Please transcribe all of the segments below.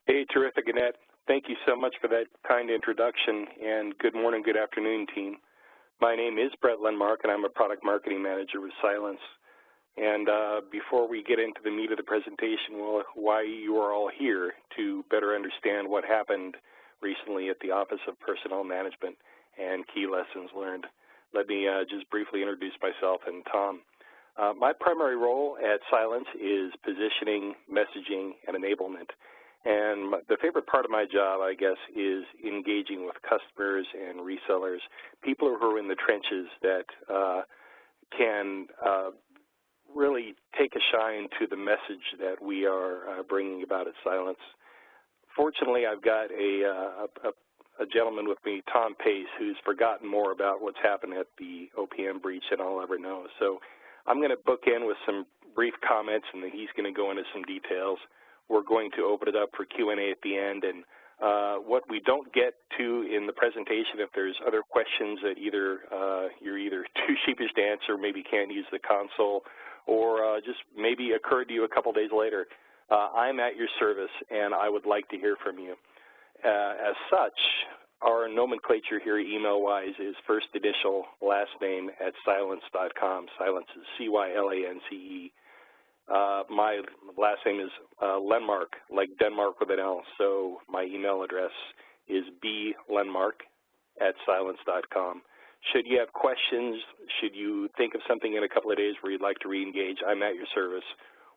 Hey, terrific, Annette. Thank you so much for that kind introduction, and good morning, good afternoon, team. My name is Brett Lenmark, and I'm a product marketing manager with Silence. And before we get into the meat of the presentation, well, why you are all here to better understand what happened recently at the Office of Personnel Management and key lessons learned, let me just briefly introduce myself and Tom. My primary role at Silence is positioning, messaging, and enablement. And the favorite part of my job, I guess, is engaging with customers and resellers, people who are in the trenches that can really take a shine to the message that we are bringing about at Silence. Fortunately, I've got a gentleman with me, Tom Pace, who's forgotten more about what's happened at the OPM breach than I'll ever know. So I'm going to bookend with some brief comments, and then he's going to go into some details. We're going to open it up for Q&A at the end, and what we don't get to in the presentation, if there's other questions that either you're either too sheepish to answer, maybe can't use the console, or just maybe occurred to you a couple days later, I'm at your service, and I would like to hear from you. As such, our nomenclature here email-wise is first initial, last name at silence.com. Silence is C-Y-L-A-N-C-E. My last name is Lenmark, like Denmark with an L, so my email address is blenmark@silence.com. Should you have questions, should you think of something in a couple of days where you'd like to re-engage, I'm at your service.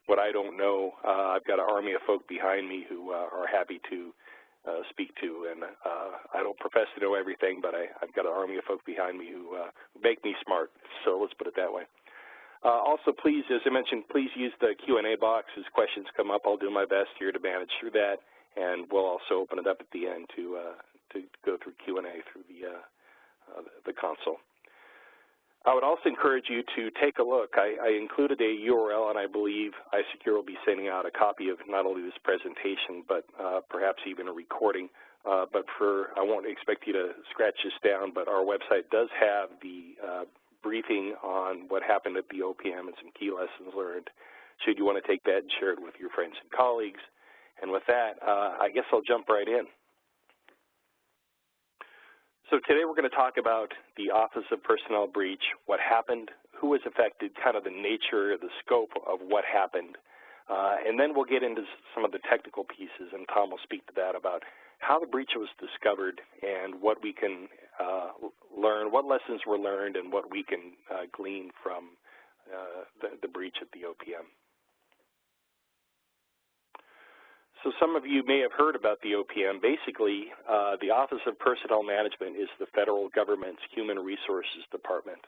What I don't know, I've got an army of folk behind me who are happy to speak to, and I don't profess to know everything, but I've got an army of folk behind me who make me smart, so let's put it that way. Also, please, as I mentioned, please use the Q&A box as questions come up. I'll do my best here to manage through that, and we'll also open it up at the end to go through Q&A through the console. I would also encourage you to take a look. I included a URL, and I believe iSECURE will be sending out a copy of not only this presentation, but perhaps even a recording. But I won't expect you to scratch this down, but our website does have the briefing on what happened at the OPM and some key lessons learned, should you want to take that and share it with your friends and colleagues. And with that, I guess I'll jump right in. So today we're going to talk about the Office of Personnel breach, what happened, who was affected, kind of the nature, the scope of what happened. And then we'll get into some of the technical pieces, and Tom will speak to that about how the breach was discovered and what we can learn, what lessons were learned, and what we can glean from the breach at the OPM. So some of you may have heard about the OPM. Basically, the Office of Personnel Management is the federal government's human resources department.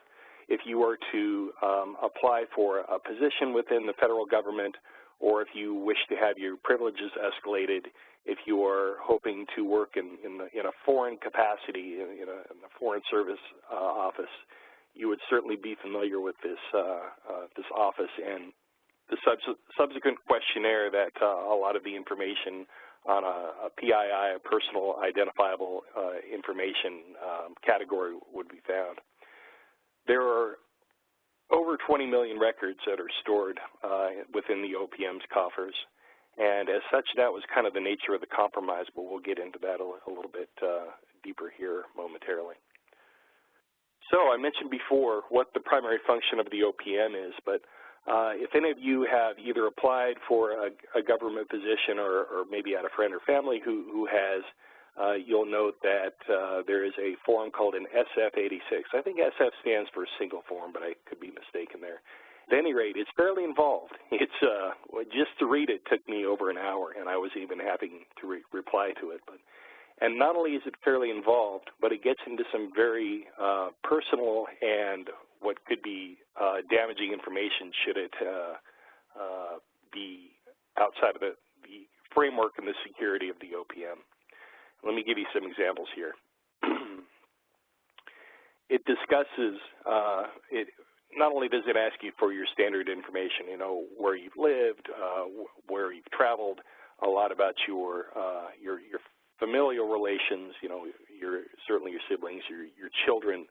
If you were to apply for a position within the federal government, or if you wish to have your privileges escalated, if you are hoping to work in a foreign capacity, in a foreign service office, you would certainly be familiar with this office and the subsequent questionnaire that a lot of the information on a PII, a personal identifiable information category, would be found. There are over 20 million records that are stored within the OPM's coffers. And as such, that was kind of the nature of the compromise, but we'll get into that a little bit deeper here momentarily. So I mentioned before what the primary function of the OPM is, but if any of you have either applied for a government position or maybe had a friend or family who has, you'll note that there is a form called an SF-86. I think SF stands for single form, but I could be mistaken there. At any rate, it's fairly involved. It's just to read it took me over an hour, and I was even having to reply to it. And not only is it fairly involved, but it gets into some very personal and what could be damaging information should it be outside of the framework and the security of the OPM. Let me give you some examples here. It discusses, not only does it ask you for your standard information, you know, where you've lived, where you've traveled, a lot about your familial relations, you know, certainly your siblings, your children,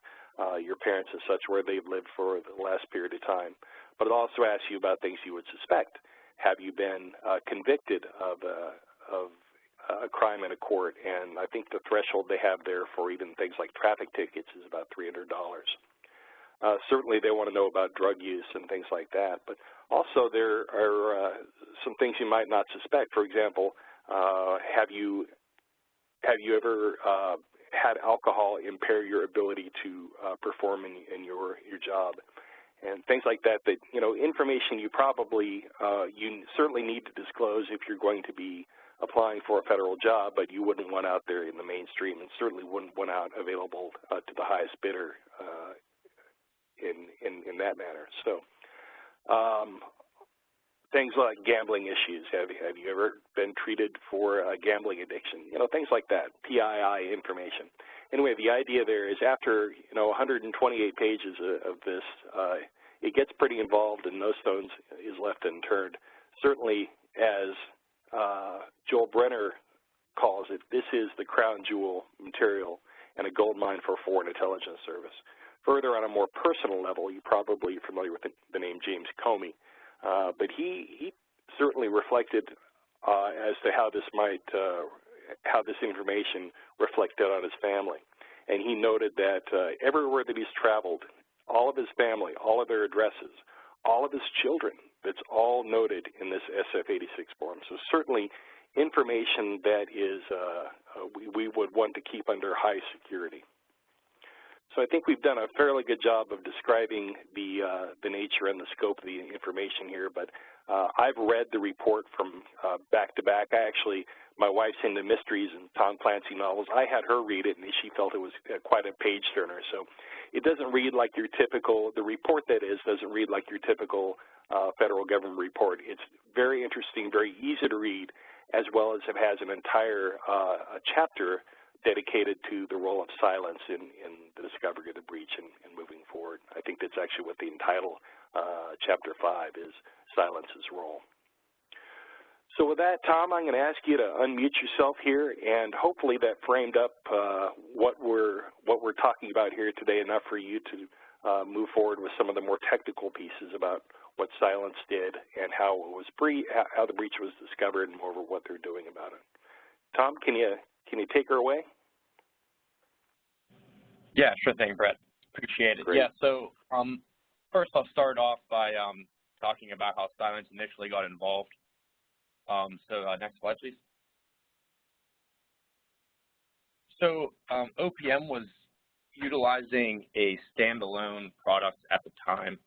your parents and such, where they've lived for the last period of time. But it also asks you about things you would suspect. Have you been convicted of a crime in a court, and I think the threshold they have there for even things like traffic tickets is about $300. Certainly they want to know about drug use and things like that, but also there are some things you might not suspect. For example, have you ever had alcohol impair your ability to perform in your job? And things like that, information you probably, you certainly need to disclose if you're going to be applying for a federal job, but you wouldn't want out there in the mainstream and certainly wouldn't want out available to the highest bidder in that manner. So things like gambling issues. Have you ever been treated for a gambling addiction? Things like that, PII information. Anyway, the idea there is after, 128 pages of this, it gets pretty involved and no stones is left unturned. Certainly, as Joel Brenner calls it, this is the crown jewel material and a gold mine for a foreign intelligence service. Further, on a more personal level, you're probably familiar with the name James Comey, but he certainly reflected as to how this might, how this information reflected on his family. And he noted that everywhere that he's traveled, all of his family, all of their addresses, all of his children, that's all noted in this SF-86 form. So certainly information that is we would want to keep under high security. So I think we've done a fairly good job of describing the nature and the scope of the information here, but I've read the report from back to back. My wife's into mysteries and Tom Clancy novels. I had her read it, and she felt it was quite a page turner. So it doesn't read like your typical, the report that is, doesn't read like your typical federal government report. It's very interesting, very easy to read, as well as it has an entire chapter dedicated to the role of silence in the discovery of the breach and moving forward. I think that's actually what the title, Chapter 5, is, Silence's Role. So with that, Tom, I'm going to ask you to unmute yourself here, and hopefully that framed up what we're talking about here today enough for you to move forward with some of the more technical pieces about what Silence did and how the breach was discovered and moreover what they're doing about it. Tom, can you take her away? Yeah, sure thing, Brett. Appreciate it. Great. Yeah, so first I'll start off by talking about how Silence initially got involved. Next slide, please. So OPM was utilizing a standalone product at the time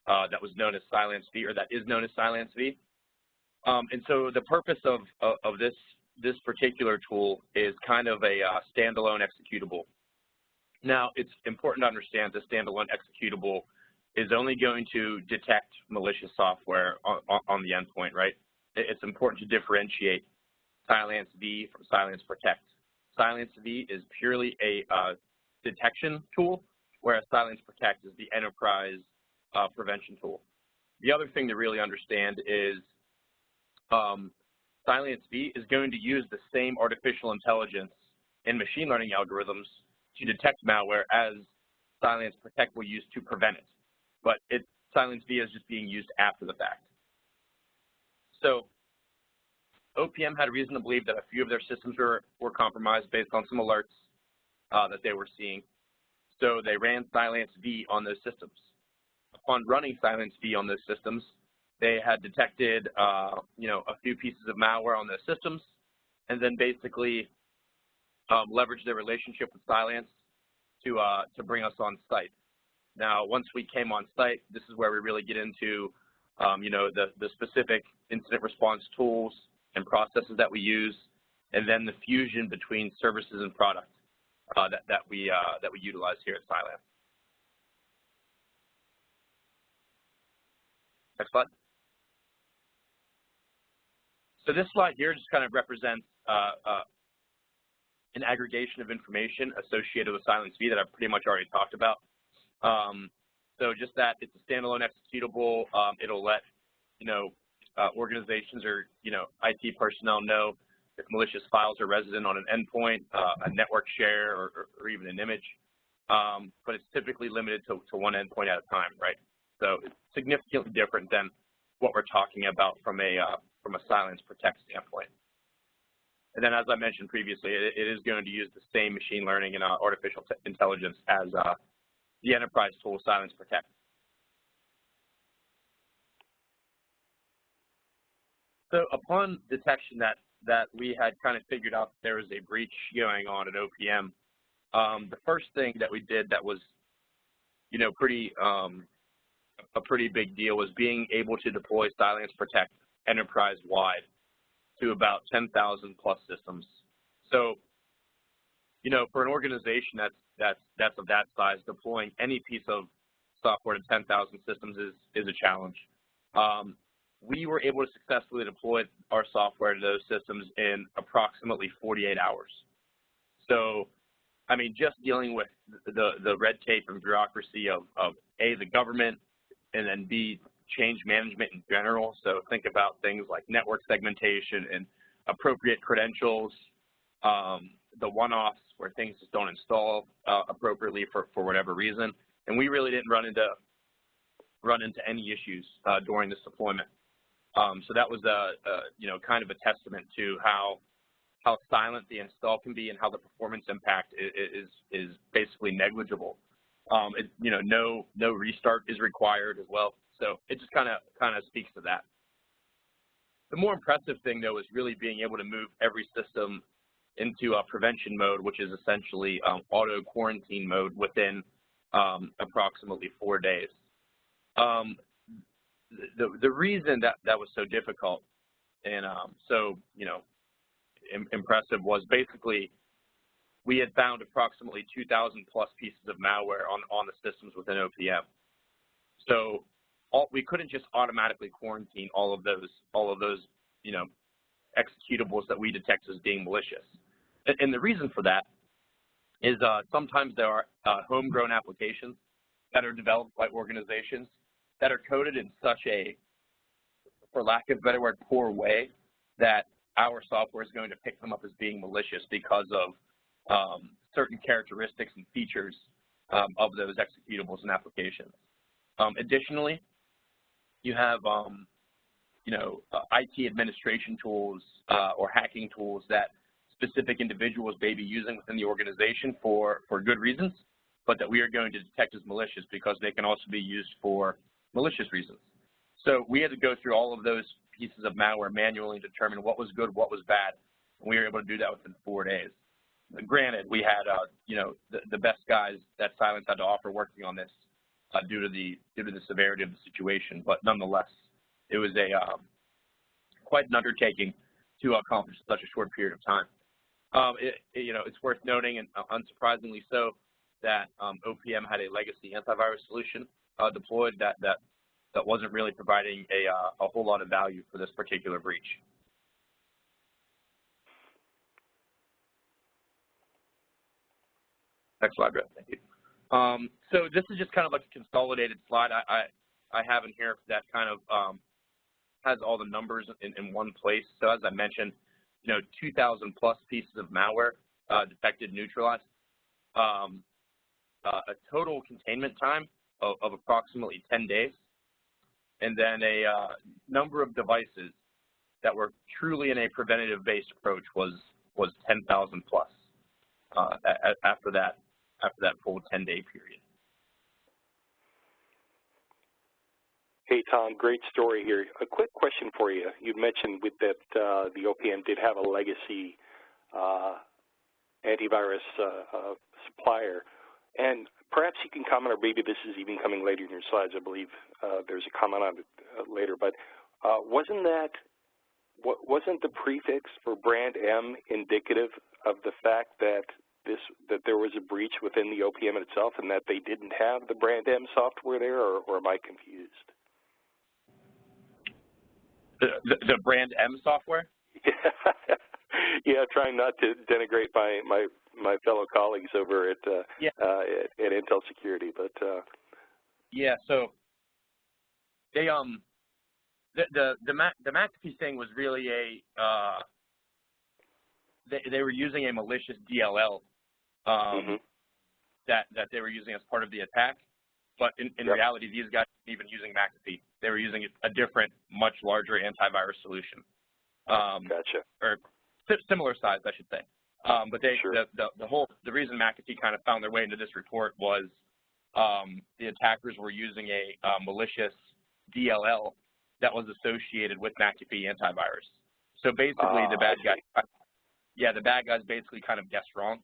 that was known as Silencebe, or that is known as Silencebe. And so the purpose of this particular tool is kind of a standalone executable. Now, it's important to understand this standalone executable is only going to detect malicious software on the endpoint, right? It's important to differentiate Silencebe from Silence Protect. Silencebe is purely a detection tool, whereas Silence Protect is the enterprise prevention tool. The other thing to really understand is Silencebe is going to use the same artificial intelligence and machine learning algorithms to detect malware as Silence Protect will use to prevent it. But Silencebe is just being used after the fact. So OPM had reason to believe that a few of their systems were compromised based on some alerts that they were seeing. So they ran Silencebe on those systems. Upon running Silencebe on those systems, they had detected a few pieces of malware on those systems, and then basically leveraged their relationship with Silence to bring us on site. Now, once we came on site, this is where we really get into the specific incident response tools and processes that we use, and then the fusion between services and product that we utilize here at Silence. Next slide. So this slide here just kind of represents an aggregation of information associated with Silencebe that I've pretty much already talked about. So just that it's a standalone executable. It'll let organizations or IT personnel know if malicious files are resident on an endpoint, a network share, or even an image. But it's typically limited to one endpoint at a time, right? So it's significantly different than what we're talking about from a Silence Protect standpoint. And then, as I mentioned previously, it is going to use the same machine learning and artificial intelligence as the enterprise tool Silence Protect. So upon detection that we had kind of figured out there was a breach going on at OPM, the first thing that we did that was, you know, a pretty big deal was being able to deploy Silence Protect enterprise-wide to about 10,000 plus systems. So, you know, for an organization that's of that size, deploying any piece of software to 10,000 systems is a challenge. We were able to successfully deploy our software to those systems in approximately 48 hours. So, I mean, just dealing with the red tape and bureaucracy of A, the government, and then B, change management in general. So think about things like network segmentation and appropriate credentials, the one-offs where things just don't install appropriately for whatever reason. And we really didn't run into any issues during this deployment. So that was you know, kind of a testament to how silent the install can be and how the performance impact is basically negligible. You know, no restart is required as well. So it just kind of speaks to that. The more impressive thing, though, is really being able to move every system into prevention mode, which is essentially auto quarantine mode within approximately 4 days. The reason that was so difficult and so, you know, impressive was basically we had found approximately 2,000 plus pieces of malware on the systems within OPM. So we couldn't just automatically quarantine all of those, you know, executables that we detect as being malicious. And the reason for that is sometimes there are homegrown applications that are developed by organizations that are coded in such a, for lack of a better word, poor way that our software is going to pick them up as being malicious because of certain characteristics and features of those executables and applications. Additionally, you have, you know, IT administration tools or hacking tools that specific individuals may be using within the organization for good reasons, but that we are going to detect as malicious because they can also be used for malicious reasons. So we had to go through all of those pieces of malware manually and determine what was good, what was bad, and we were able to do that within 4 days. Granted, we had, you know, the best guys that Silence had to offer working on this due to the severity of the situation, but nonetheless, it was quite an undertaking to accomplish in such a short period of time. You know, it's worth noting, and unsurprisingly so, that OPM had a legacy antivirus solution deployed that wasn't really providing a whole lot of value for this particular breach. Next slide, Brett. Thank you. So this is just kind of like a consolidated slide I have in here that kind of has all the numbers in one place. So as I mentioned, you know, 2,000 plus pieces of malware detected and neutralized. A total containment time of approximately 10 days. And then a number of devices that were truly in a preventative-based approach was 10,000 plus after that full 10-day period. Hey, Tom, great story here. A quick question for you. You mentioned with that the OPM did have a legacy antivirus supplier. And perhaps you can comment, or maybe this is even coming later in your slides. I believe there's a comment on it later. But wasn't the prefix for brand M indicative of the fact that there was a breach within the OPM itself, and that they didn't have the brand M software there, or am I confused? The brand M software? Yeah, trying not to denigrate my fellow colleagues over at Intel Security, but yeah. So they the McAfee thing was really they were using a malicious DLL that they were using as part of the attack, but in reality, these guys weren't even using McAfee. They were using a different, much larger antivirus solution. Gotcha. Or similar size, I should say. But the reason McAfee kind of found their way into this report was the attackers were using a malicious DLL that was associated with McAfee antivirus. So basically, the bad guys basically kind of guessed wrong.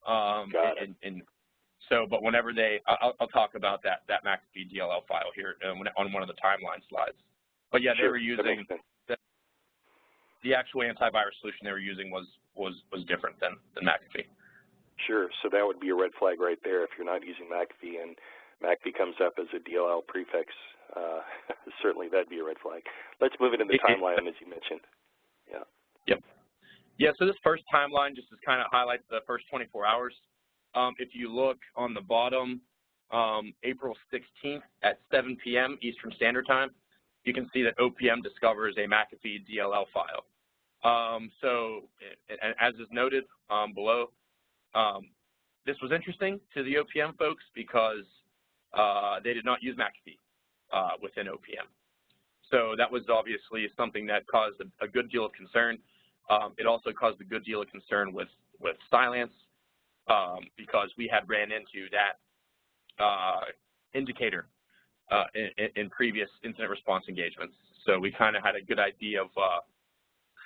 But whenever I'll talk about that McAfee DLL file here on one of the timeline slides. But yeah, they were using the actual antivirus solution they were using was different than McAfee. Sure. So that would be a red flag right there if you're not using McAfee and McAfee comes up as a DLL prefix. Certainly that'd be a red flag. Let's move into the timeline as you mentioned. Yeah. Yep. Yeah, so this first timeline just kind of highlights the first 24 hours. If you look on the bottom, April 16th at 7 p.m. Eastern Standard Time, you can see that OPM discovers a McAfee DLL file. So, as is noted below, this was interesting to the OPM folks because they did not use McAfee within OPM. So that was obviously something that caused a good deal of concern. It also caused a good deal of concern with Silence because we had ran into that indicator in previous incident response engagements. So we kind of had a good idea of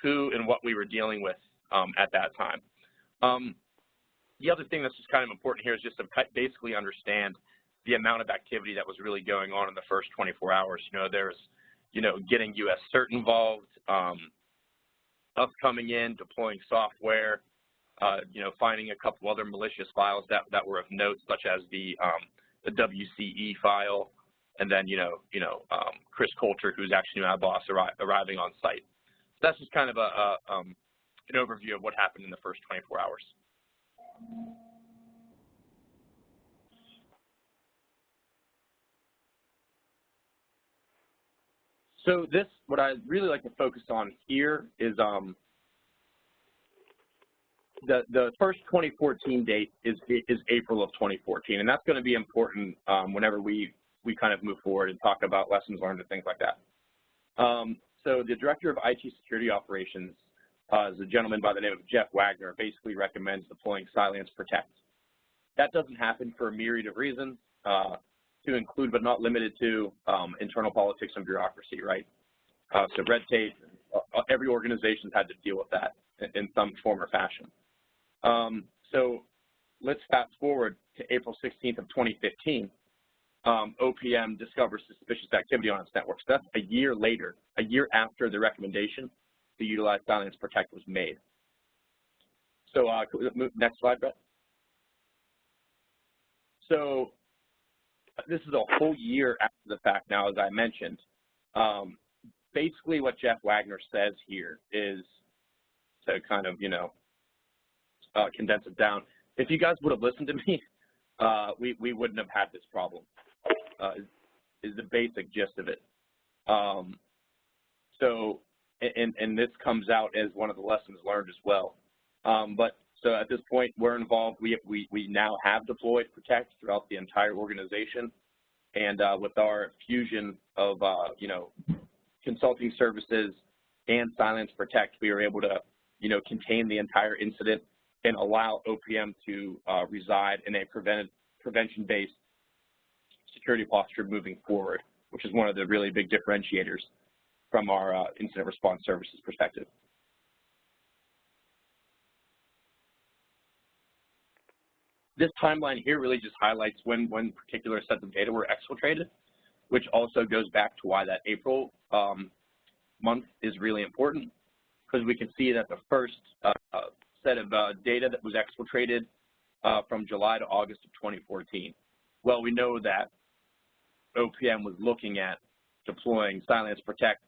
who and what we were dealing with at that time. The other thing that's just kind of important here is just to basically understand the amount of activity that was really going on in the first 24 hours. There's, getting U.S. CERT involved, us coming in, deploying software, finding a couple other malicious files that were of note, such as the WCE file, and then, Chris Coulter, who's actually my boss, arriving on site. So that's just kind of an overview of what happened in the first 24 hours. So what I'd really like to focus on here is the first 2014 date is April of 2014, and that's going to be important whenever we kind of move forward and talk about lessons learned and things like that. So the director of IT security operations is a gentleman by the name of Jeff Wagner, basically recommends deploying Silence Protect. That doesn't happen for a myriad of reasons, to include but not limited to internal politics and bureaucracy, right? So red tape, every organization's had to deal with that in some form or fashion. So let's fast forward to April 16th of 2015. OPM discovers suspicious activity on its network. So that's a year later, a year after the recommendation to utilize Silence Protect was made. So next slide, Brett. So this is a whole year after the fact now, as I mentioned. Basically what Jeff Wagner says here is, to kind of, condense it down, if you guys would have listened to me, we wouldn't have had this problem, is the basic gist of it. So, and this comes out as one of the lessons learned as well. So at this point, we're involved. We now have deployed Protect throughout the entire organization, and with our fusion of consulting services and Silence Protect, we were able to contain the entire incident and allow OPM to reside in a prevention-based security posture moving forward, which is one of the really big differentiators from our incident response services perspective. This timeline here really just highlights when particular sets of data were exfiltrated, which also goes back to why that April month is really important, because we can see that the first set of data that was exfiltrated from July to August of 2014. Well, we know that OPM was looking at deploying Silence Protect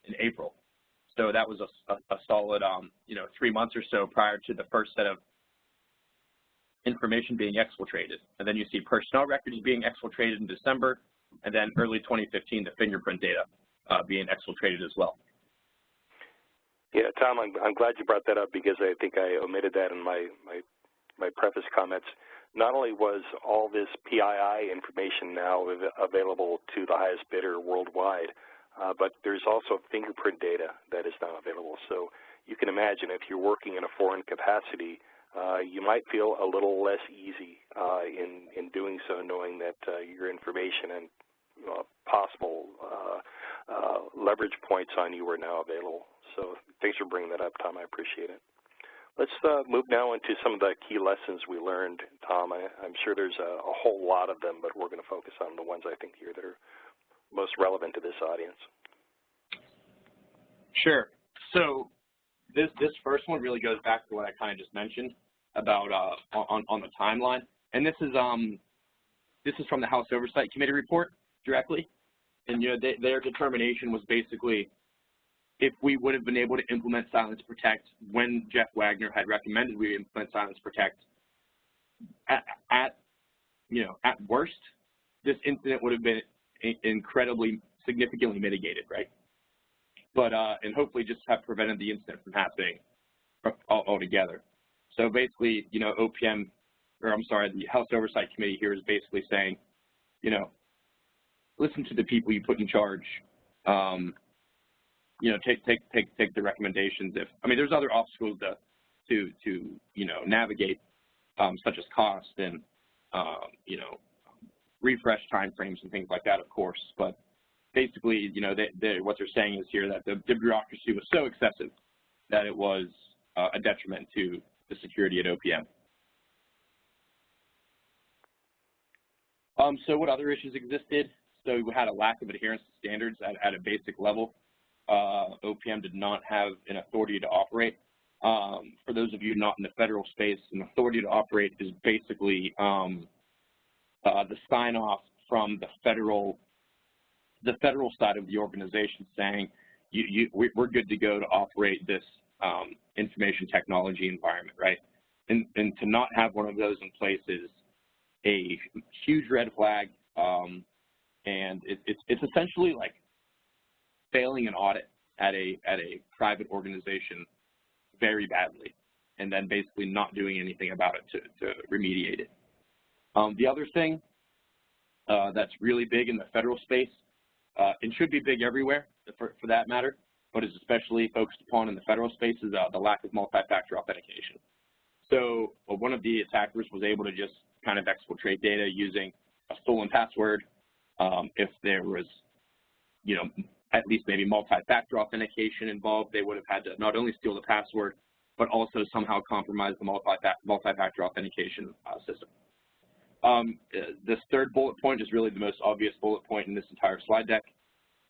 in April. So that was a solid 3 months or so prior to the first set of information being exfiltrated. And then you see personnel records being exfiltrated in December, and then early 2015, the fingerprint data being exfiltrated as well. Yeah, Tom, I'm glad you brought that up because I think I omitted that in my preface comments. Not only was all this PII information now available to the highest bidder worldwide, but there's also fingerprint data that is now available. So you can imagine if you're working in a foreign capacity, you might feel a little less easy in doing so, knowing that your information and possible leverage points on you are now available. So thanks for bringing that up, Tom. I appreciate it. Let's move now into some of the key lessons we learned, Tom. I'm sure there's a whole lot of them, but we're going to focus on the ones I think here that are most relevant to this audience. Sure. So this first one really goes back to what I kind of just mentioned about on the timeline, and this is from the House Oversight Committee report directly, and their determination was basically if we would have been able to implement Silence Protect when Jeff Wagner had recommended we implement Silence Protect, at worst, this incident would have been incredibly significantly mitigated, right? But and hopefully just have prevented the incident from happening altogether. So basically, OPM, or I'm sorry, the House Oversight Committee here is basically saying, listen to the people you put in charge. Take the recommendations. There's other obstacles to navigate, such as cost and refresh timeframes and things like that, of course. But basically, what they're saying is here that the bureaucracy was so excessive that it was a detriment to the security at OPM. So what other issues existed? So we had a lack of adherence to standards at a basic level. OPM did not have an authority to operate. For those of you not in the federal space, an authority to operate is basically the sign-off from the federal side of the organization saying we're good to go to operate this information technology environment, right? And to not have one of those in place is a huge red flag, and it's essentially like failing an audit at a private organization very badly, and then basically not doing anything about it to remediate it. The other thing that's really big in the federal space, and should be big everywhere for that matter, but is especially focused upon in the federal space, is the lack of multi-factor authentication. So one of the attackers was able to just kind of exfiltrate data using a stolen password. If there was, at least maybe multi-factor authentication involved, they would have had to not only steal the password, but also somehow compromise the multi-factor authentication system. This third bullet point is really the most obvious bullet point in this entire slide deck.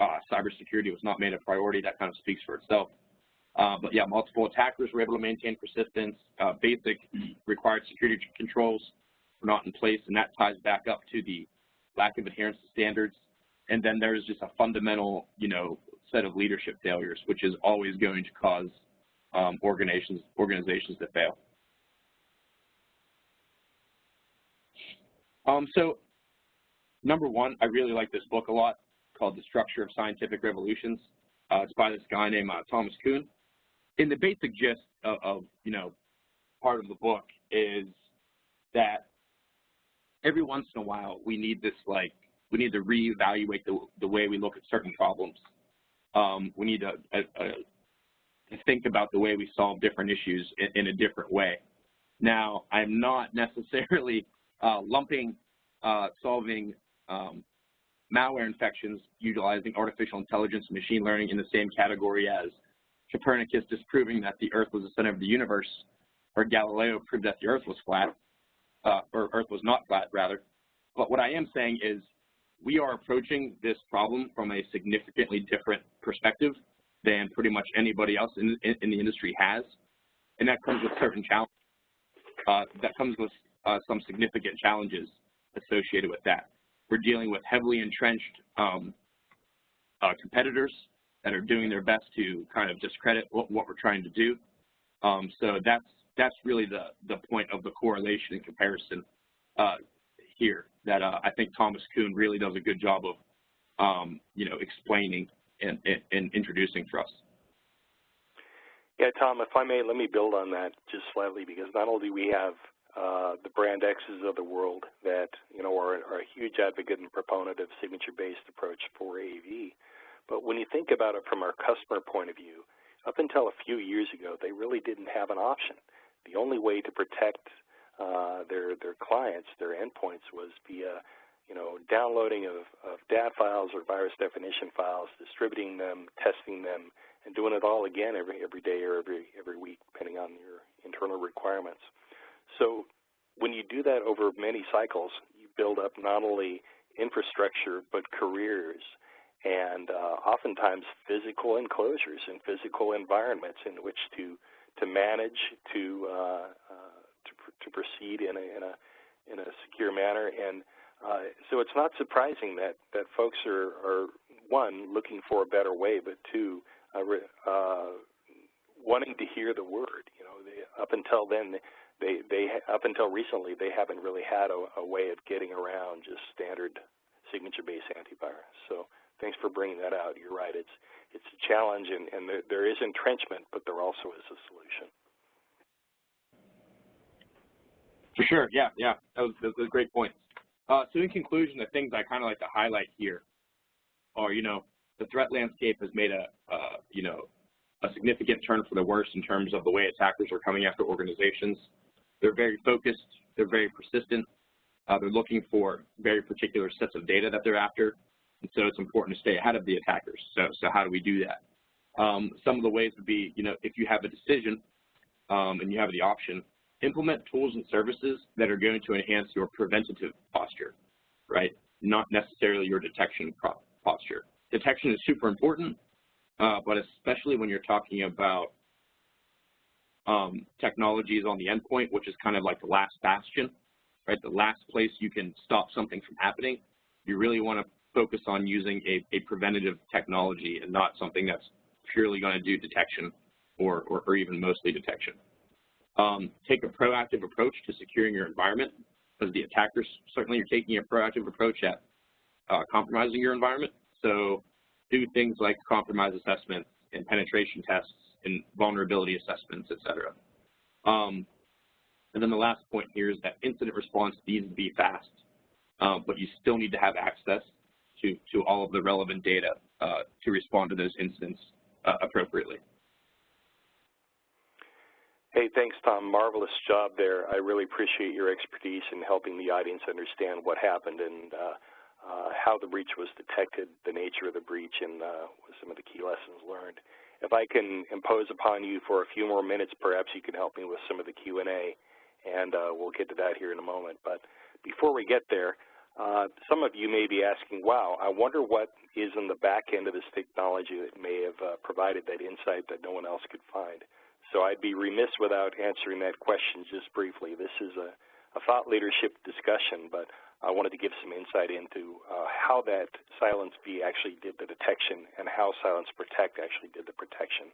Cybersecurity was not made a priority. That kind of speaks for itself. But yeah, multiple attackers were able to maintain persistence. Basic required security controls were not in place, and that ties back up to the lack of adherence to standards. And then there's just a fundamental, set of leadership failures, which is always going to cause organizations to fail. So, number one, I really like this book a lot, called The Structure of Scientific Revolutions. It's by this guy named Thomas Kuhn. And the basic gist of part of the book is that every once in a while we need this, we need to reevaluate the way we look at certain problems. We need to think about the way we solve different issues in a different way. Now, I'm not necessarily lumping solving malware infections utilizing artificial intelligence and machine learning in the same category as Copernicus disproving that the Earth was the center of the universe, or Galileo proved that the Earth was flat, or Earth was not flat, rather. But what I am saying is we are approaching this problem from a significantly different perspective than pretty much anybody else in the industry has, and that comes with certain challenges. That comes with some significant challenges associated with that. We're dealing with heavily entrenched competitors that are doing their best to kind of discredit what we're trying to do. So that's really the point of the correlation and comparison here that I think Thomas Kuhn really does a good job of explaining and introducing for us. Yeah, Tom, if I may, let me build on that just slightly, because not only do we have the brand X's of the world that are a huge advocate and proponent of signature-based approach for AV, but when you think about it from our customer point of view, up until a few years ago, they really didn't have an option. The only way to protect their clients, their endpoints, was via downloading of DAT files or virus definition files, distributing them, testing them, and doing it all again every day or every week, depending on your internal requirements. So when you do that over many cycles, you build up not only infrastructure but careers and oftentimes physical enclosures and physical environments in which to manage, to proceed in a secure manner. And so it's not surprising that folks are one, looking for a better way, but two, wanting to hear the word. Up until then, up until recently, they haven't really had a way of getting around just standard signature-based antivirus. So thanks for bringing that out. You're right. It's a challenge, and there is entrenchment, but there also is a solution. For sure. Yeah. That was a great point. So in conclusion, the things I kind of like to highlight here are, the threat landscape has made a significant turn for the worse in terms of the way attackers are coming after organizations. They're very focused. They're very persistent. They're looking for very particular sets of data that they're after, and so it's important to stay ahead of the attackers. So how do we do that? Some of the ways would be, if you have a decision and you have the option, implement tools and services that are going to enhance your preventative posture, right? Not necessarily your detection posture. Detection is super important, but especially when you're talking about technologies on the endpoint, which is kind of like the last bastion, right? The last place you can stop something from happening. You really want to focus on using a preventative technology and not something that's purely going to do detection or even mostly detection. Take a proactive approach to securing your environment, because the attackers certainly are taking a proactive approach at compromising your environment. So do things like compromise assessments and penetration tests and vulnerability assessments, et cetera. And then the last point here is that incident response needs to be fast, but you still need to have access to all of the relevant data to respond to those incidents appropriately. Hey, thanks, Tom. Marvelous job there. I really appreciate your expertise in helping the audience understand what happened and how the breach was detected, the nature of the breach, and some of the key lessons learned. If I can impose upon you for a few more minutes, perhaps you can help me with some of the Q&A, and we'll get to that here in a moment. But before we get there, some of you may be asking, wow, I wonder what is in the back end of this technology that may have provided that insight that no one else could find. So I'd be remiss without answering that question just briefly. This is a thought leadership discussion, but I wanted to give some insight into how that Silencebe actually did the detection and how Silence Protect actually did the protection.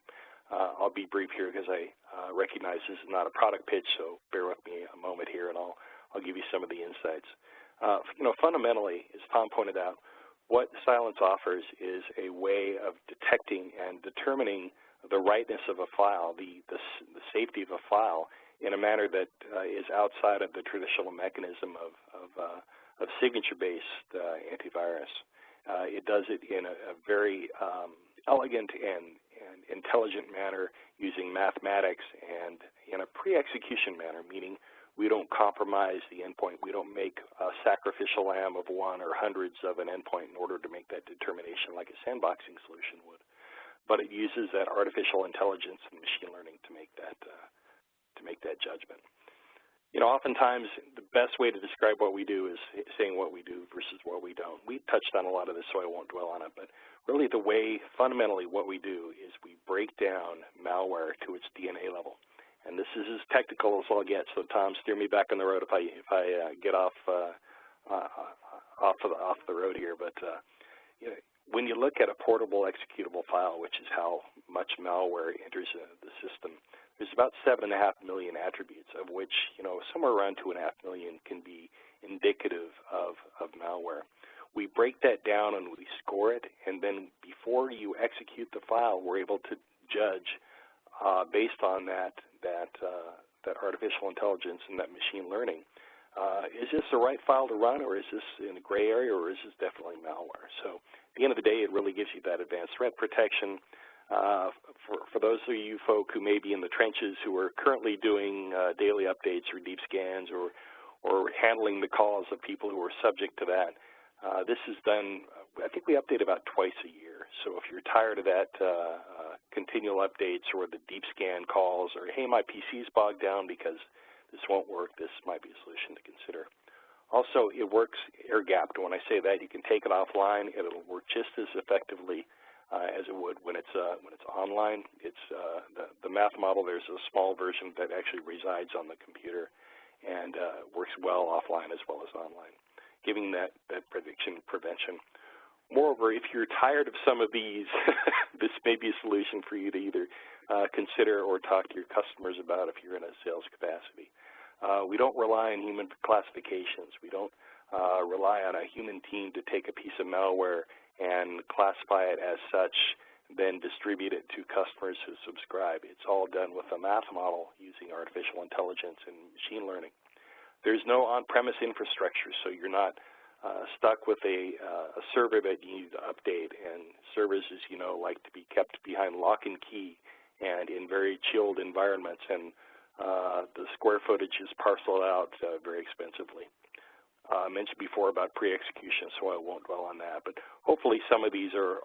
I'll be brief here because I recognize this is not a product pitch, so bear with me a moment here, and I'll give you some of the insights. Fundamentally, as Tom pointed out, what Silence offers is a way of detecting and determining the rightness of a file, the safety of a file, in a manner that is outside of the traditional mechanism of signature-based antivirus. It does it in a very elegant and intelligent manner using mathematics and in a pre-execution manner, meaning we don't compromise the endpoint. We don't make a sacrificial lamb of one or hundreds of an endpoint in order to make that determination like a sandboxing solution would. But it uses that artificial intelligence and machine learning to make that judgment. Oftentimes the best way to describe what we do is saying what we do versus what we don't. We touched on a lot of this, so I won't dwell on it. But really, the way fundamentally what we do is we break down malware to its DNA level. And this is as technical as I'll get. So Tom, steer me back on the road if I get off the road here. But when you look at a portable executable file, which is how much malware enters the system, there's about 7.5 million attributes, of which somewhere around 2.5 million can be indicative of malware. We break that down and we score it, and then before you execute the file, we're able to judge based on that artificial intelligence and that machine learning. Is this the right file to run, or is this in a gray area, or is this definitely malware? So at the end of the day, it really gives you that advanced threat protection. For those of you folk who may be in the trenches who are currently doing daily updates or deep scans or handling the calls of people who are subject to that, this is done, I think we update about twice a year. So if you're tired of that continual updates or the deep scan calls or, hey, my PC's bogged down because this won't work, this might be a solution to consider. Also, it works air-gapped. When I say that, you can take it offline. It'll work just as effectively as it would when it's online. It's the math model. There's a small version that actually resides on the computer and works well offline as well as online, giving that prevention. Moreover, if you're tired of some of these, this may be a solution for you to either consider or talk to your customers about if you're in a sales capacity. We don't rely on human classifications. We don't rely on a human team to take a piece of malware and classify it as such, then distribute it to customers who subscribe. It's all done with a math model using artificial intelligence and machine learning. There's no on-premise infrastructure, so you're not stuck with a server that you need to update, and servers, as you know, like to be kept behind lock and key and in very chilled environments, and the square footage is parceled out very expensively. I mentioned before about pre-execution, so I won't dwell on that, but hopefully some of these are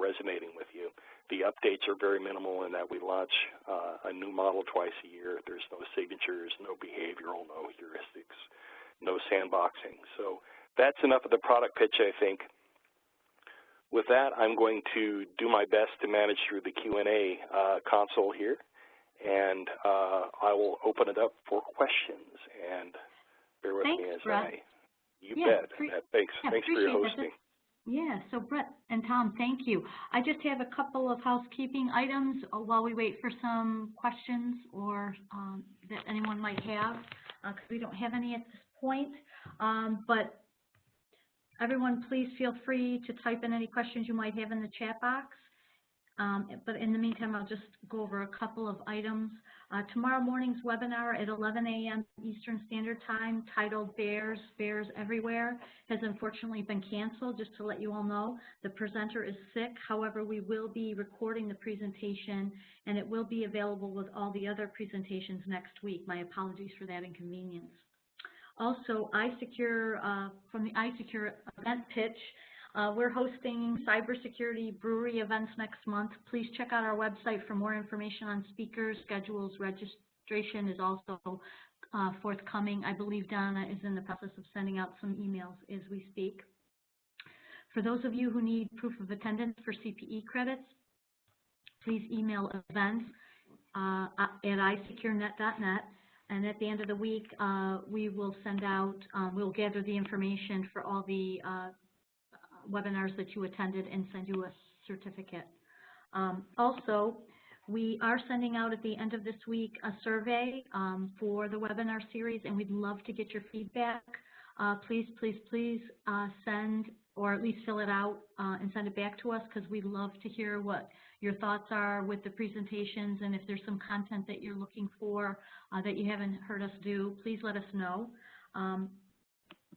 resonating with you. The updates are very minimal in that we launch a new model twice a year. There's no signatures, no behavioral, no heuristics, no sandboxing. So that's enough of the product pitch, I think. With that, I'm going to do my best to manage through the Q&A console here, and I will open it up for questions. And bear with me as Brett. You bet. Thanks for your hosting. So Brett and Tom, thank you. I just have a couple of housekeeping items while we wait for some questions or that anyone might have, because we don't have any at this point. But everyone, please feel free to type in any questions you might have in the chat box. But in the meantime, I'll just go over a couple of items. Tomorrow morning's webinar at 11 a.m. Eastern Standard Time, titled Bears Everywhere, has unfortunately been canceled, just to let you all know. The presenter is sick. However, we will be recording the presentation, and it will be available with all the other presentations next week. My apologies for that inconvenience. Also, iSECURE, from the iSECURE event pitch, we're hosting cybersecurity brewery events next month. Please check out our website for more information on speakers, schedules. Registration is also forthcoming. I believe Donna is in the process of sending out some emails as we speak. For those of you who need proof of attendance for CPE credits, please email events at isecurenet.net. And at the end of the week, we will send out, we'll gather the information for all the webinars that you attended and send you a certificate. Also, we are sending out at the end of this week a survey for the webinar series, and we'd love to get your feedback. Please send, or at least fill it out and send it back to us, because we'd love to hear what your thoughts are with the presentations, and if there's some content that you're looking for that you haven't heard us do, please let us know.